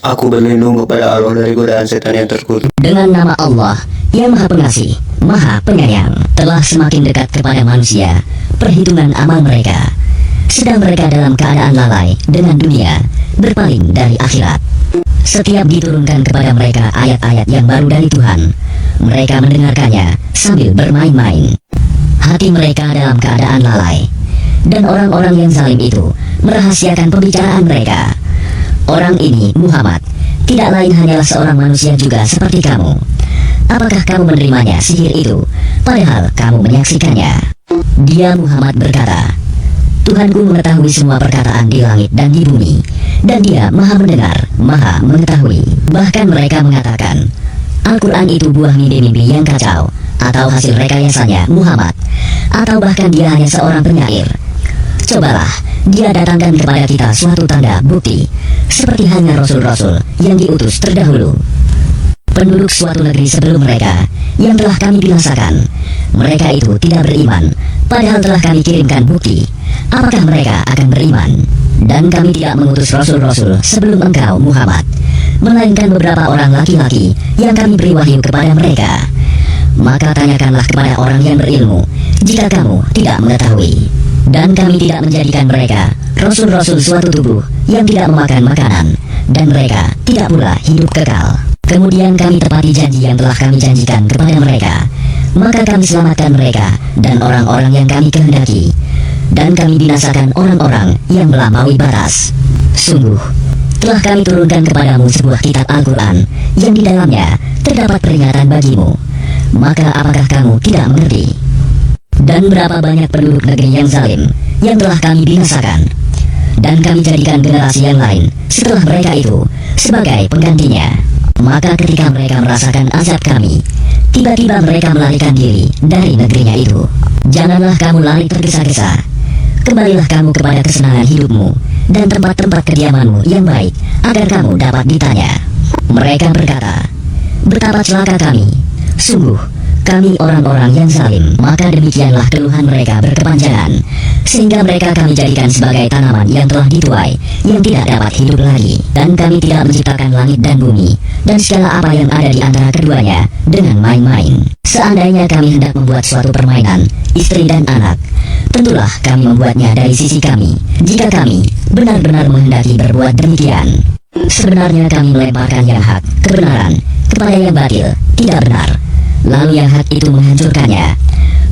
Aku berlindung kepada Allah dari godaan setan yang terkutuk. Dengan nama Allah yang Maha Pengasih, Maha Penyayang. Telah semakin dekat kepada manusia perhitungan amal mereka, sedang mereka dalam keadaan lalai dengan dunia, berpaling dari akhirat. Setiap diturunkan kepada mereka ayat-ayat yang baru dari Tuhan, mereka mendengarkannya sambil bermain-main. Hati mereka dalam keadaan lalai, dan orang-orang yang zalim itu merahasiakan pembicaraan mereka. Orang ini, Muhammad, tidak lain hanyalah seorang manusia juga seperti kamu. Apakah kamu menerimanya sihir itu, padahal kamu menyaksikannya? Dia Muhammad berkata, Tuhanku mengetahui semua perkataan di langit dan di bumi, dan dia maha mendengar, maha mengetahui. Bahkan mereka mengatakan, Al-Quran itu buah mimpi-mimpi yang kacau, atau hasil rekayasanya Muhammad, atau bahkan dia hanya seorang penyair. Cobalah, dia datangkan kepada kita suatu tanda bukti, seperti hanya rasul-rasul yang diutus terdahulu. Penduduk suatu negeri sebelum mereka, yang telah kami binasakan, mereka itu tidak beriman, padahal telah kami kirimkan bukti. Apakah mereka akan beriman? Dan kami tidak mengutus rasul-rasul sebelum engkau Muhammad, melainkan beberapa orang laki-laki yang kami beri wahyu kepada mereka. Maka tanyakanlah kepada orang yang berilmu, jika kamu tidak mengetahui. Dan kami tidak menjadikan mereka rasul-rasul suatu tubuh yang tidak memakan makanan, dan mereka tidak pula hidup kekal. Kemudian kami tepati janji yang telah kami janjikan kepada mereka, maka kami selamatkan mereka dan orang-orang yang kami kehendaki, dan kami binasakan orang-orang yang melampaui batas. Sungguh, telah kami turunkan kepadamu sebuah kitab Al-Quran yang di dalamnya terdapat peringatan bagimu. Maka apakah kamu tidak mengerti? Dan berapa banyak penduduk negeri yang zalim yang telah kami binasakan, dan kami jadikan generasi yang lain setelah mereka itu sebagai penggantinya. Maka ketika mereka merasakan azab kami, tiba-tiba mereka melarikan diri dari negerinya itu. Janganlah kamu lari tergesa-gesa. Kembalilah kamu kepada kesenangan hidupmu dan tempat-tempat kediamanmu yang baik, agar kamu dapat ditanya. Mereka berkata, betapa celaka kami, sungguh kami orang-orang yang zalim. Maka demikianlah keluhan mereka berkepanjangan, sehingga mereka kami jadikan sebagai tanaman yang telah dituai, yang tidak dapat hidup lagi. Dan kami tidak menciptakan langit dan bumi, dan segala apa yang ada di antara keduanya, dengan main-main. Seandainya kami hendak membuat suatu permainan, istri dan anak, tentulah kami membuatnya dari sisi kami, jika kami benar-benar menghendaki berbuat demikian. Sebenarnya kami melemparkan yang hak, kebenaran, kepada yang batil, tidak benar. Lalu yang hak itu menghancurkannya.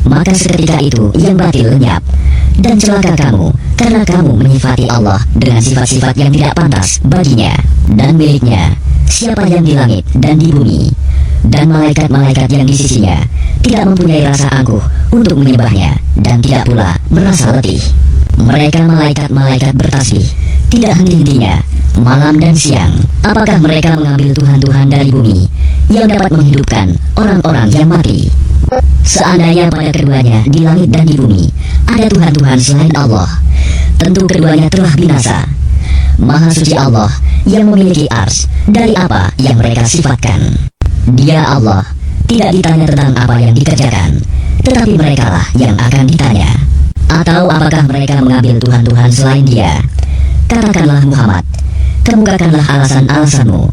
Maka seketika itu yang batil lenyap. Dan celaka kamu, karena kamu menyifati Allah dengan sifat-sifat yang tidak pantas baginya. Dan miliknya siapa yang di langit dan di bumi, dan malaikat-malaikat yang di sisinya tidak mempunyai rasa angkuh untuk menyembahnya, dan tidak pula merasa letih. Mereka malaikat-malaikat bertasbih tidak henti-hentinya malam dan siang. Apakah mereka mengambil Tuhan-Tuhan dari bumi yang dapat menghidupkan orang-orang yang mati? Seandainya pada keduanya di langit dan di bumi ada Tuhan-Tuhan selain Allah, tentu keduanya telah binasa. Maha suci Allah yang memiliki ars dari apa yang mereka sifatkan. Dia Allah tidak ditanya tentang apa yang dikerjakan, tetapi merekalah yang akan ditanya. Atau apakah mereka mengambil Tuhan-Tuhan selain Dia? Katakanlah Muhammad, kemukakanlah alasan-alasanmu.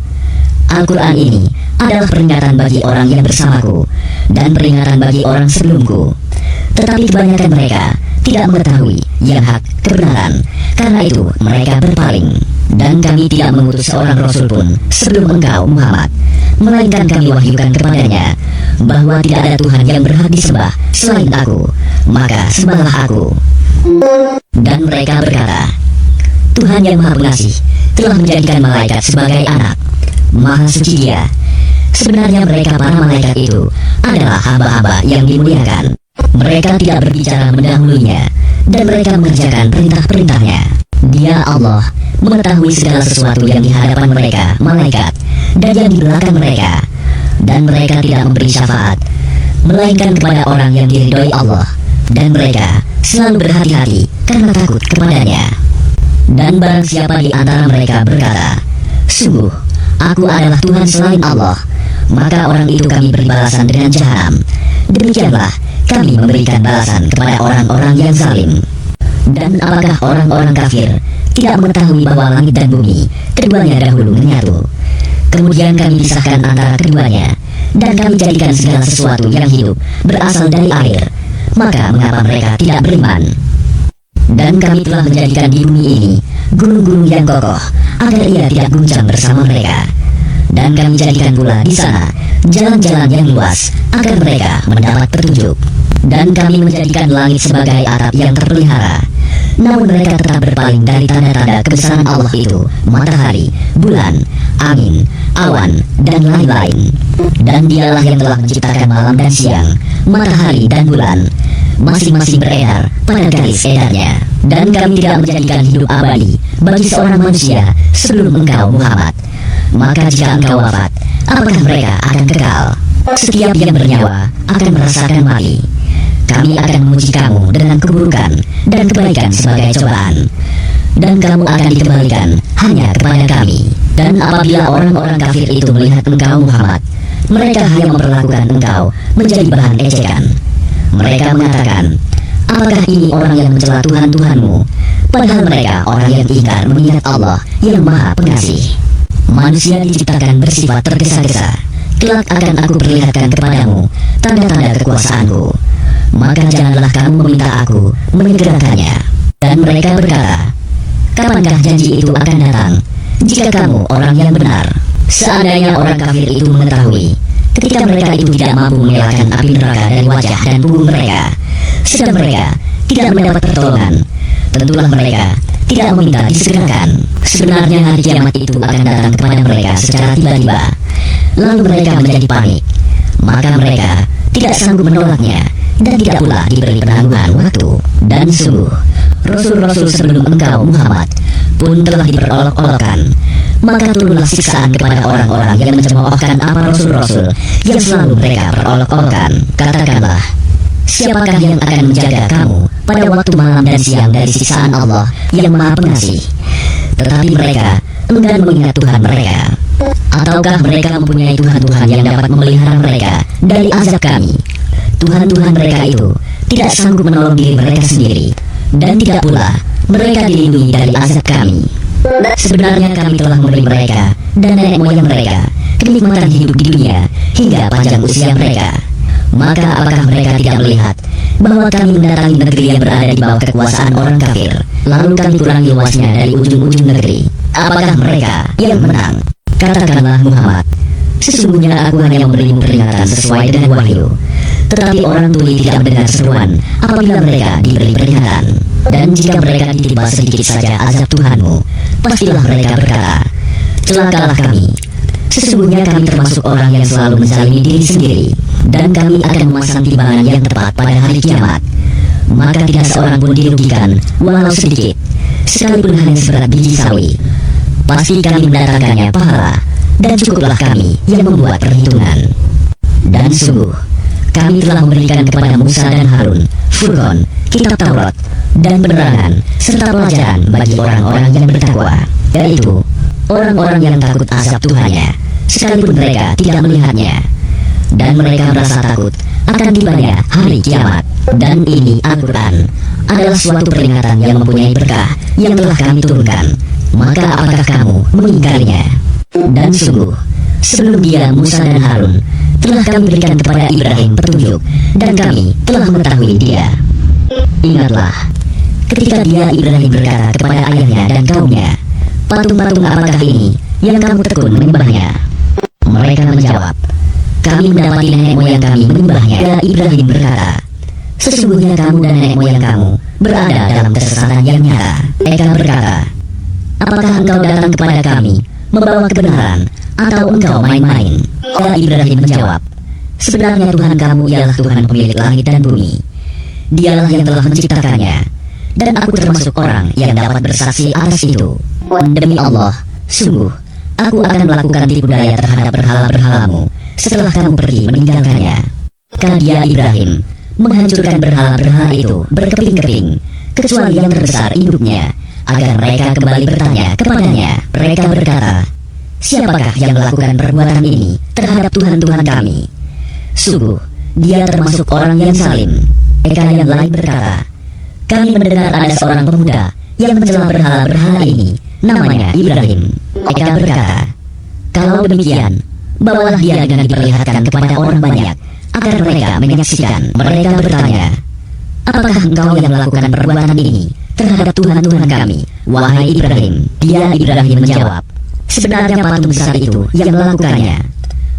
Al-Quran ini adalah peringatan bagi orang yang bersamaku, dan peringatan bagi orang sebelumku. Tetapi kebanyakan mereka tidak mengetahui yang hak kebenaran, karena itu mereka berpaling. Dan kami tidak mengutus seorang rasul pun sebelum engkau Muhammad, melainkan kami wahyukan kepadanya bahwa tidak ada Tuhan yang berhak disembah selain aku, maka sembahlah aku. Dan mereka berkata, Tuhan yang Maha Pengasih telah menjadikan malaikat sebagai anak. Maha suci Dia. Sebenarnya mereka para malaikat itu adalah hamba-hamba yang dimuliakan. Mereka tidak berbicara mendahulunya, dan mereka mengerjakan perintah-perintahnya. Dia Allah mengetahui segala sesuatu yang di hadapan mereka, malaikat, dan yang di belakang mereka. Dan mereka tidak memberi syafaat, melainkan kepada orang yang diridhoi Allah. Dan mereka selalu berhati-hati karena takut kepadanya. Dan barang siapa di antara mereka berkata, sungguh, aku adalah Tuhan selain Allah, maka orang itu kami beri balasan dengan jahanam. Demikianlah kami memberikan balasan kepada orang-orang yang zalim. Dan apakah orang-orang kafir tidak mengetahui bahwa langit dan bumi keduanya dahulu menyatu. Kemudian kami pisahkan antara keduanya, dan kami jadikan segala sesuatu yang hidup berasal dari air. Maka mengapa mereka tidak beriman? Dan kami telah menjadikan di bumi ini gunung-gunung yang kokoh, agar ia tidak guncang bersama mereka. Dan kami jadikan pula di sana jalan-jalan yang luas, agar mereka mendapat petunjuk. Dan kami menjadikan langit sebagai atap yang terpelihara. Namun mereka tetap berpaling dari tanda-tanda kebesaran Allah itu, matahari, bulan, angin, awan, dan lain-lain. Dan dialah yang telah menciptakan malam dan siang, matahari dan bulan, masing-masing beredar pada garis edarnya. Dan kami tidak menjadikan hidup abadi bagi seorang manusia sebelum engkau Muhammad. Maka jika engkau wafat, apakah mereka akan kekal? Setiap yang bernyawa akan merasakan mati. Kami akan menguji kamu dengan keburukan dan kebaikan sebagai cobaan, dan kamu akan dikembalikan hanya kepada kami. Dan apabila orang-orang kafir itu melihat engkau Muhammad, mereka hanya memperlakukan engkau menjadi bahan ejekan. Mereka mengatakan, apakah ini orang yang mencela Tuhan-Tuhanmu? Padahal mereka orang yang ingkar mengingat Allah yang Maha Pengasih. Manusia diciptakan bersifat tergesa-gesa. Kelak akan aku perlihatkan kepadamu tanda-tanda kekuasaanku. Maka janganlah kamu meminta aku menyegerakannya. Dan mereka berkata, kapankah janji itu akan datang? Jika kamu orang yang benar. Seandainya orang kafir itu mengetahui ketika mereka itu tidak mampu mengelakkan api neraka dari wajah dan punggung mereka, sedang mereka tidak mendapat pertolongan, tentulah mereka tidak meminta disegerakan. Sebenarnya hari kiamat itu akan datang kepada mereka secara tiba-tiba. Lalu mereka menjadi panik. Maka mereka tidak sanggup menolaknya, dan tidak pula diberi penangguhan waktu. Dan sungguh, Rasul-Rasul sebelum engkau Muhammad pun telah diperolok-olokkan. Maka turunlah siksaan kepada orang-orang yang mencemoohkan apa Rasul-Rasul yang selalu mereka perolok-olokkan. Katakanlah, siapakah yang akan menjaga kamu pada waktu malam dan siang dari siksaan Allah yang Maha Pengasih? Tetapi mereka enggan mengingat Tuhan mereka. Ataukah mereka mempunyai Tuhan-Tuhan yang dapat memelihara mereka dari azab kami? Tuhan-Tuhan mereka itu tidak sanggup menolong diri mereka sendiri, dan tidak pula mereka dilindungi dari azab kami. Sebenarnya kami telah memberi mereka dan nenek moyang mereka kenikmatan hidup di dunia hingga panjang usia mereka. Maka apakah mereka tidak melihat bahwa kami mendatangi negeri yang berada di bawah kekuasaan orang kafir, lalu kami kurangi luasnya dari ujung-ujung negeri? Apakah mereka yang menang? Katakanlah Muhammad, sesungguhnya aku hanya memberimu peringatan sesuai dengan wahyu. Tetapi orang tuli tidak mendengar seruan apabila mereka diberi peringatan. Dan jika mereka ditimpa sedikit saja azab Tuhanmu, pastilah mereka berkata, celakalah kami. Sesungguhnya kami termasuk orang yang selalu menzalimi diri sendiri, dan kami akan memasang timbangan yang tepat pada hari kiamat. Maka tidak seorang pun dirugikan, walau sedikit, sekalipun hanya seberat biji sawi. Pasti kami mendatangkannya pahala, dan cukuplah kami yang membuat perhitungan. Dan sungguh, kami telah memberikan kepada Musa dan Harun Furqan, kitab Taurat, dan penerangan serta pelajaran bagi orang-orang yang bertakwa, yaitu orang-orang yang takut azab Tuhannya, sekalipun mereka tidak melihatnya. Dan mereka merasa takut akan tibanya hari kiamat. Dan ini Al-Quran adalah suatu peringatan yang mempunyai berkah yang telah kami turunkan. Maka apakah kamu mengingkarinya? Dan sungguh, sebelum dia Musa dan Harun telah kami berikan kepada Ibrahim petunjuk, dan kami telah mengetahui dia. Ingatlah, ketika dia Ibrahim berkata kepada ayahnya dan kaumnya, patung-patung apakah ini yang kamu tekun menyembahnya? Mereka menjawab, kami mendapati nenek moyang kami menyembahnya. Dan Ibrahim berkata, sesungguhnya kamu dan nenek moyang kamu berada dalam kesesatan yang nyata. Mereka berkata, apakah engkau datang kepada kami membawa kebenaran, atau engkau main-main? Dan Ibrahim menjawab, sebenarnya Tuhan kamu ialah Tuhan pemilik langit dan bumi. Dialah yang telah menciptakannya, dan aku termasuk orang yang dapat bersaksi atas itu. Demi Allah, sungguh, aku akan melakukan tipu daya terhadap berhala-berhalamu setelah kamu pergi meninggalkannya. Karena dia Ibrahim menghancurkan berhala-berhala itu berkeping-keping, kecuali yang terbesar induknya, agar mereka kembali bertanya kepadanya. Mereka berkata, siapakah yang melakukan perbuatan ini terhadap Tuhan-Tuhan kami? Sungguh, dia termasuk orang yang zalim. Mereka yang lain berkata, kami mendengar ada seorang pemuda yang mencela berhala-berhala ini namanya Ibrahim. Mereka berkata, "Kalau demikian, bawalah dia dengan diperlihatkan kepada orang banyak, agar mereka menyaksikan." Mereka bertanya, "Apakah engkau yang melakukan perbuatan ini terhadap Tuhan-Tuhan kami, wahai Ibrahim?" Dia Ibrahim menjawab, "Sebenarnya patung besar itu yang melakukannya."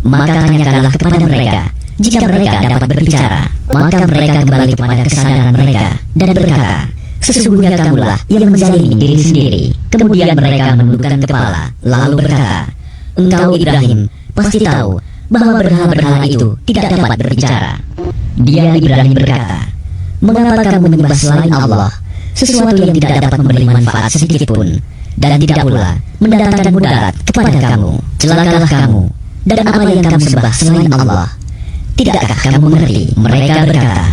Maka tanyakanlah kepada mereka, jika mereka dapat berbicara. Maka mereka kembali kepada kesadaran mereka dan berkata, "Sesungguhnya kamulah yang menzalimi diri sendiri." Kemudian mereka menundukkan kepala, lalu berkata, "Engkau Ibrahim pasti tahu bahwa berhala-berhala itu tidak dapat berbicara." Dia Ibrahim berkata, "Mengapa kamu menyembah selain Allah, sesuatu yang tidak dapat memberi manfaat sedikit pun, dan tidak pula mendatangkan mudarat kepada kamu? Celakalah kamu dan apa yang kamu sembah selain Allah. Tidakkah kamu mengerti?" Mereka berkata,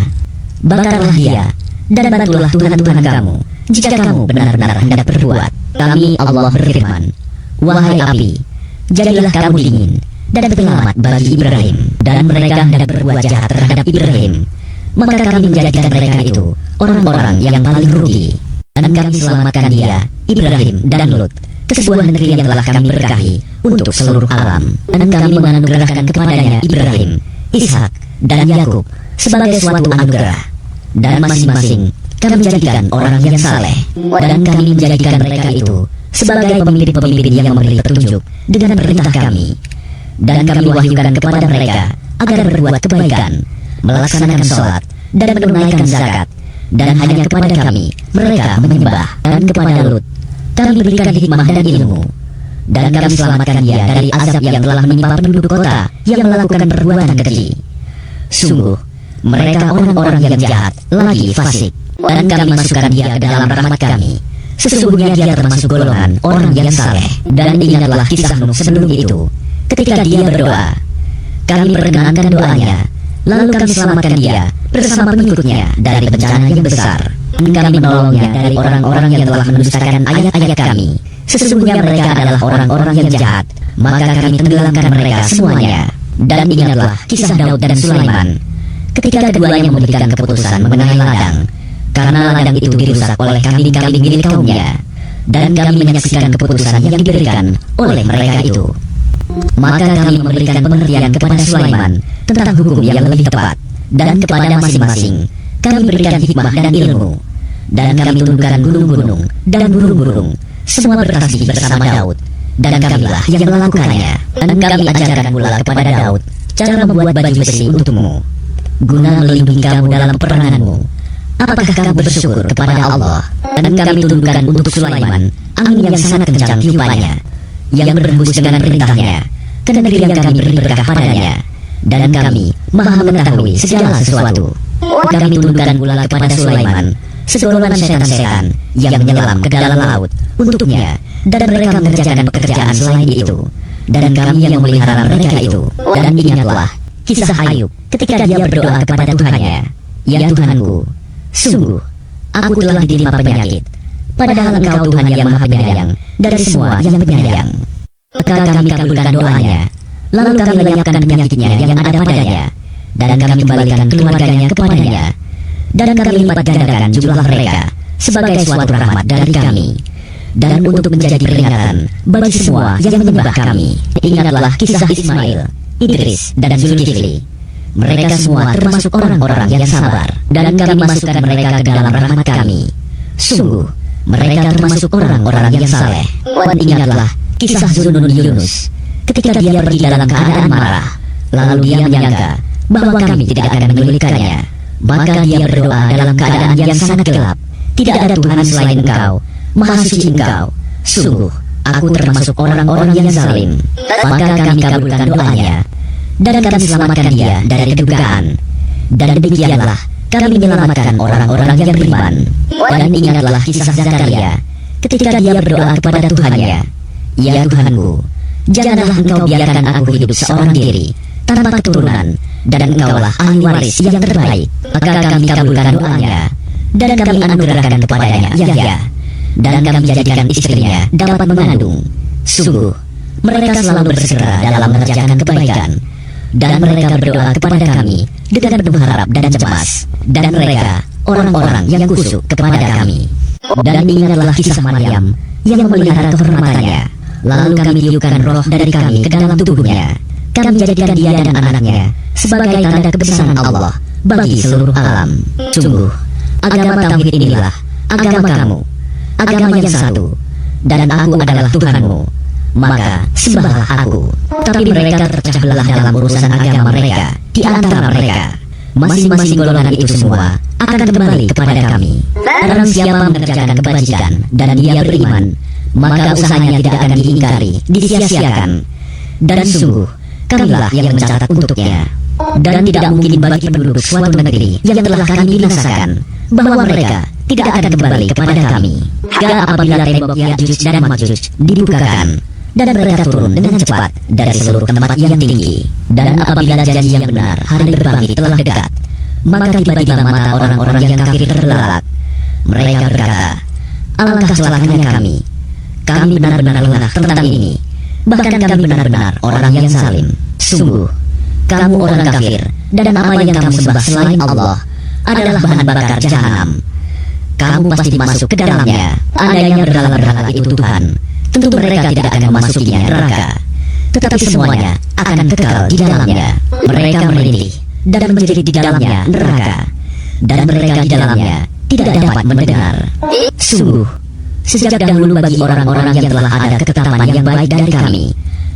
"Bakarlah dia dan bantulah Tuhan-Tuhan kamu, jika kamu benar-benar hendak berbuat." Kami Allah berfirman, "Wahai api, jadilah kamu dingin dan penyelamat bagi Ibrahim." Dan mereka hendak berbuat jahat terhadap Ibrahim, maka kami menjadikan mereka itu orang-orang yang paling rugi. Dan kami selamatkan dia, Ibrahim dan Lut, ke sebuah negeri yang telah kami berkahi untuk seluruh alam. Dan kami menganugerahkan kepadanya Ibrahim, Ishak, dan Yakub sebagai suatu anugerah. Dan masing-masing kami jadikan orang yang saleh. Dan kami menjadikan mereka itu sebagai pemimpin-pemimpin yang memberi petunjuk dengan perintah kami. Dan kami wahyukan kepada mereka agar berbuat kebaikan, melaksanakan sholat, dan menunaikan zakat. Dan hanya kepada kami mereka menyembah. Dan kepada Lut kami berikan hikmah dan ilmu, dan kami selamatkan dia dari azab yang telah menimpa penduduk kota yang melakukan perbuatan keji. Sungguh mereka orang-orang yang jahat lagi fasik. Dan kami masukkan dia ke dalam rahmat kami. Sesungguhnya dia termasuk golongan orang yang saleh. Dan ingatlah kisah Nuh sebelum itu, ketika dia berdoa, kami perkenankan doanya, lalu kami selamatkan dia bersama pengikutnya dari bencana yang besar. Dan kami menolongnya dari orang-orang yang telah mendustakan ayat-ayat kami. Sesungguhnya mereka adalah orang-orang yang jahat, maka kami tenggelamkan mereka semuanya. Dan ingatlah kisah Daud dan Sulaiman, ketika keduanya memberikan keputusan mengenai ladang, karena ladang itu dirusak oleh kambing-kambing milik kaumnya. Dan kami menyaksikan keputusan yang diberikan oleh mereka itu. Maka kami memberikan pengertian kepada Sulaiman tentang hukum yang lebih tepat, dan kepada masing-masing kami berikan hikmah dan ilmu. Dan kami tundukkan gunung-gunung dan burung-burung, semua bertasbih bersama Daud, dan kamilah yang melakukannya. Dan kami ajarkan pula kepada Daud cara membuat baju besi untukmu, guna melindungi kamu dalam peperanganmu. Apakah kamu bersyukur kepada Allah? Dan kami tundukkan untuk Sulaiman angin yang sangat kencang tiupannya, yang berhembus dengan perintahnya ke negeri yang kami beri berkah padanya. Dan kami maha mengetahui segala sesuatu. Kami tundukkan pula kepada Sulaiman segolongan setan-setan yang menyelam ke dalam laut untuknya, dan mereka mengerjakan pekerjaan selain itu. Dan kami yang memelihara mereka itu. Dan ingatlah kisah Ayub ketika dia berdoa kepada Tuhannya, "Ya Tuhanku, sungguh aku telah ditimpa penyakit, padahal Engkau Tuhan yang maha penyayang dari semua yang penyayang." Maka kami kabulkan doanya, lalu kami lenyapkan penyakitnya yang ada padanya, dan kami kembalikan keluarganya kepadanya. Dan kami lipat gandakan jumlah mereka sebagai suatu rahmat dari kami, dan untuk menjadi peringatan bagi semua yang menyembah kami. Ingatlah kisah Ismail, Idris, dan Zulkifli. Mereka semua termasuk orang-orang yang sabar, dan kami masukkan mereka ke dalam rahmat kami. Sungguh mereka termasuk orang-orang yang saleh. Dan ingatlah kisah Zunnun Yunus ketika dia pergi dalam keadaan marah, lalu dia menyangka bahwa kami tidak akan menyulitkannya. Maka dia berdoa dalam keadaan yang sangat gelap, "Tidak ada Tuhan selain Engkau, Maha Suci Engkau. Sungguh aku termasuk orang-orang yang zalim." Maka kami kabulkan doanya, dan kami selamatkan dia dari kedukaan. Dan demikianlah kami menyelamatkan orang-orang yang beriman. Dan ingatlah kisah Zakaria ketika dia berdoa kepada Tuhannya, "Ya Tuhanku, janganlah Engkau biarkan aku hidup seorang diri tanpa keturunan, dan Engkaulah ahli waris yang terbaik." Maka kami kabulkan doanya, dan kami anugerahkan kepadanya Yahya, dan kami jadikan istrinya dapat mengandung. Sungguh mereka selalu bersegera dalam mengerjakan kebaikan, dan mereka berdoa kepada kami dengan penuh harap dan cemas, dan mereka orang-orang yang kusuk kepada kami. Dan ingatlah kisah Maryam yang memelihara kehormatannya. Lalu kami tiupkan roh dari kami ke dalam tubuhnya. Kami jadikan dia dan anaknya sebagai tanda kebesaran Allah bagi seluruh alam. Sungguh, agama tauhid inilah agama kamu, agama yang satu, dan aku adalah Tuhanmu. Maka sembahlah aku. Tapi mereka terpecah belah dalam urusan agama mereka. Di antara mereka, masing-masing golongan itu semua akan kembali kepada kami. Barang siapa mengerjakan kebajikan dan dia beriman, maka usahanya tidak akan diingkari, disia-siakan. Dan sungguh, kamilah yang mencatat untuknya. Dan tidak mungkin bagi penduduk suatu negeri yang telah kami binasakan bahwa mereka tidak akan kembali kepada kami. Apabila tembok Ya'juj dan Ma'juj dibukakan dan mereka turun dengan cepat dari seluruh tempat yang tinggi, dan apabila janji yang benar hari berbangkit telah dekat, maka tiba-tiba mata orang-orang yang kafir terbelalak. Mereka berkata, alangkah celakanya kami benar-benar lengah tentang ini. Bahkan kami benar-benar orang yang zalim. Sungguh, kamu orang kafir, dan apa yang kamu sembah selain Allah adalah bahan bakar jahanam. Kamu pasti masuk ke dalamnya. Andainya berhala-berhala itu Tuhan, tentu mereka tidak akan memasukinya neraka. Tetapi semuanya akan kekal di dalamnya. Mereka merintih dan menjerit di dalamnya neraka, dan mereka di dalamnya tidak dapat mendengar. Sungguh, sejak dahulu bagi orang-orang yang telah ada ketetapan yang baik dari kami,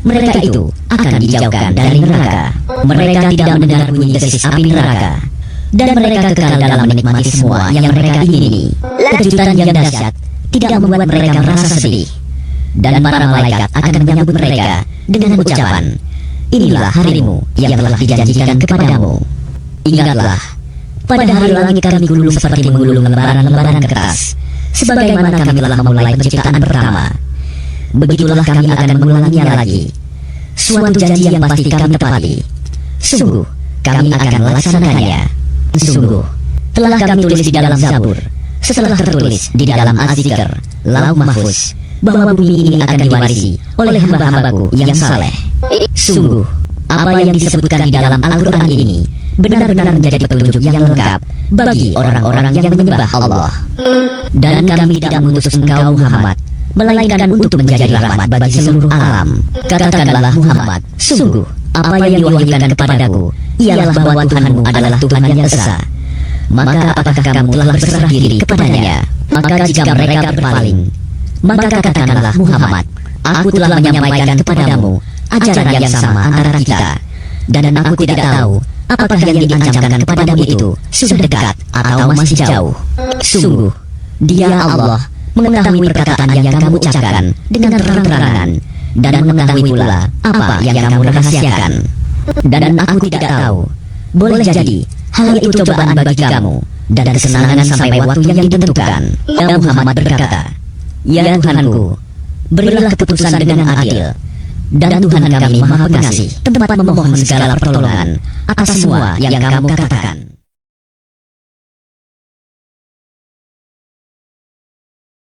mereka itu akan dijauhkan dari neraka. Mereka tidak mendengar bunyi desis api neraka, dan mereka kekal dalam menikmati semua yang mereka ingini. Kejutan yang dahsyat tidak membuat mereka merasa sedih, dan para malaikat akan menyambut mereka dengan ucapan, inilah harimu yang telah dijanjikan kepadamu. Ingatlah, pada hari langit kami gulung seperti menggulung lembaran-lembaran kertas, sebagaimana kami telah memulai penciptaan pertama. Begitulah kami akan mengulanginya lagi. Suatu janji yang pasti kami tepati. Sungguh, kami akan melaksanakannya. Sungguh, telah kami tulis di dalam Zabur, setelah tertulis di dalam Az-Zikr, Lauh Mahfuz, bahwa bumi ini akan diwarisi oleh hamba-hambaku yang saleh. Sungguh, apa yang disebutkan di dalam Al-Quran ini benar-benar menjadi petunjuk yang lengkap bagi orang-orang yang menyembah Allah. Dan kami tidak mengutus engkau Muhammad, melainkan untuk menjadi rahmat bagi seluruh alam. Katakanlah Muhammad, sungguh, apa yang diwahyukan kepadaku ialah bahwa Tuhanmu adalah Tuhan yang esa. Maka apakah kamu telah berserah diri kepadanya? Maka jika mereka berpaling, maka katakanlah Muhammad, aku telah menyampaikan kepadamu ajaran yang sama antara kita, dan aku tidak tahu apakah yang diancamkan kepadamu itu sudah dekat atau masih jauh. Sungguh, Dia Allah mengetahui perkataan yang kamu ucapkan dengan terang-terangan, dan mengetahui pula apa yang kamu rahasiakan. Dan aku tidak tahu, boleh jadi hal itu cobaan bagi kamu dan kesenangan sampai waktu yang ditentukan. Muhammad berkata, ya Tuhanku, berilah keputusan dengan adil. Dan Tuhan kami Maha Pengasih, tempat memohon segala pertolongan atas semua yang kamu katakan.